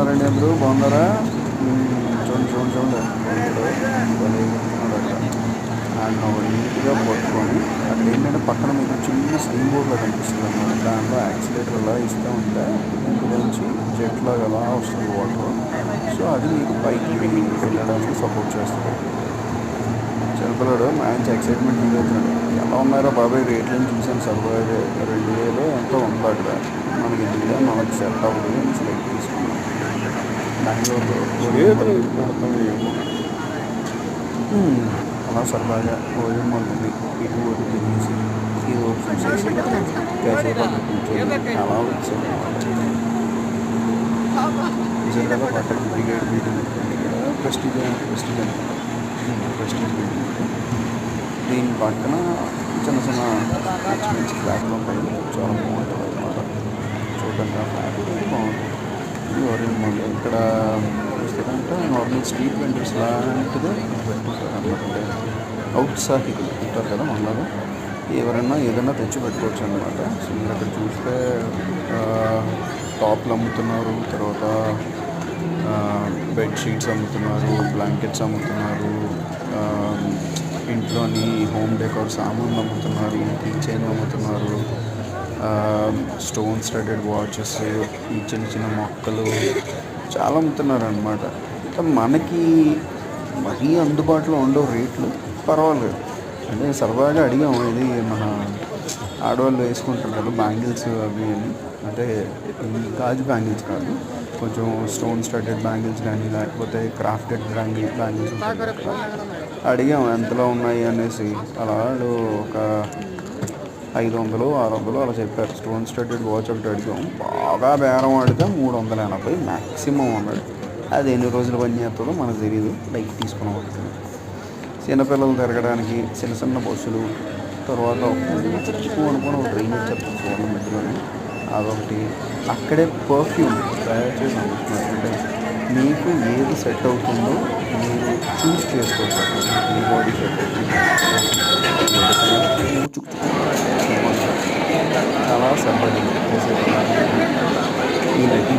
ఉన్నారండి అందరూ బాగున్నారా? చూడండి చూడండి చూడండి అండ్ ఒక నీట్గా పట్టుకొని అక్కడ ఏంటంటే పక్కన మీకు చిన్న స్టీమ్ బోర్డ్లో కనిపిస్తుంది అన్నమాట. దాంట్లో యాక్సిలేటర్ అలా ఇస్తూ ఉంటే ఇందులోంచి జెట్లాగా అలా వస్తుంది వాటర్. సో అది మీకు పైకి వెళ్ళడానికి సపోర్ట్ చేస్తుంది. చిన్నపిల్లడు మంచి ఎక్సైట్మెంట్ ఫీల్ అవుతున్నాడు. ఎలా ఉన్నారో బాబాయ్ రేట్లను చూసాను సర్వైవ్ 2000 ఎంతో ఉంది అక్కడ. మనకి ఇండియా మనకి సెట్ అవ్వదు అని సెలెక్ట్ తీసుకున్నాం. బెంగళూరులో అలా సరదాగా భోజనం ఉంటుంది. ఇటు ఒకటి తినేసి ఈ రోజు చూసేసి కాసేపు కూర్చొని అలా వచ్చాను. నిజంగా బట్టలు బ్రిగేడ్ మీటింగ్ ఇక్కడ ప్రెస్టీజ్ ప్రెస్టీజ్ బిల్డింగ్. దీని పక్కన చిన్న చిన్న మంచి మంచి ఫ్లాట్లు ఉంటాయి. చాలా బాగుంటుంది అన్నమాట. చూడడానికి ఆ ఫ్లాట్ బాగుంటుంది. ఇది ఓరియంట్ ఇక్కడ చూస్తే కనుక నార్మల్ స్ట్రీట్ వెండర్స్ లాంటిదే పెట్టుకుంటారు అన్నమాట. అంటే ఔత్సాహికులు ఉంటారు కదా మనలో, ఎవరైనా ఏదైనా తెచ్చి పెట్టుకోవచ్చు అన్నమాట. సో మీరు అక్కడ చూస్తే టాప్లు అమ్ముతున్నారు, తర్వాత బెడ్షీట్స్ అమ్ముతున్నారు, బ్లాంకెట్స్ అమ్ముతున్నారు, ఇంట్లోని హోమ్ డెకోర్ సామాన్లు అమ్ముతున్నారు, కీ చైన్ అమ్ముతున్నారు, స్టోన్ స్టడెడ్ వాచెస్, ఈ చిన్న చిన్న మొక్కలు చాలా అమ్ముతున్నారు అనమాట. మనకి మరీ అందుబాటులో ఉండవు రేట్లు, పర్వాలేదు. అంటే సరదాగా అడిగాము, ఇది మన ఆడవాళ్ళు వేసుకుంటారు కదా బ్యాంగిల్స్ అవి అని. అంటే ఈ గాజు బ్యాంగిల్స్ కాదు, కొంచెం స్టోన్ స్టడెడ్ బ్యాంగిల్స్ కానీ లేకపోతే క్రాఫ్టెడ్ బ్యాంగిల్స్ అడిగాము ఎంతలో ఉన్నాయి అనేసి. అలా ఒక 500 600 అలా చెప్పారు. స్టోన్ స్టడెడ్ వాచ్ ఒకటి అడిగాము, బాగా బేరం ఆడితే 380 మ్యాక్సిమం అన్నాడు. అది ఎన్ని రోజులు పని చేస్తుందో మనకు తెలియదు, లైక్ తీసుకుని పడుతుంది. చిన్నపిల్లలు తిరగడానికి చిన్న చిన్న బస్సులు, తర్వాత అనుకుని ఒక ట్రైన్ చెప్తాను మధ్యలోనే అదొకటి. అక్కడే పర్ఫ్యూమ్ తయారు చేసి అమ్ముతున్నారు. అంటే మీకు ఏది సెట్ అవుతుందో మీరు చూస్ చేసుకోవచ్చు. మీ బాడీ సెట్ అవుతుంది చాలా సరదాగా ఈ నటి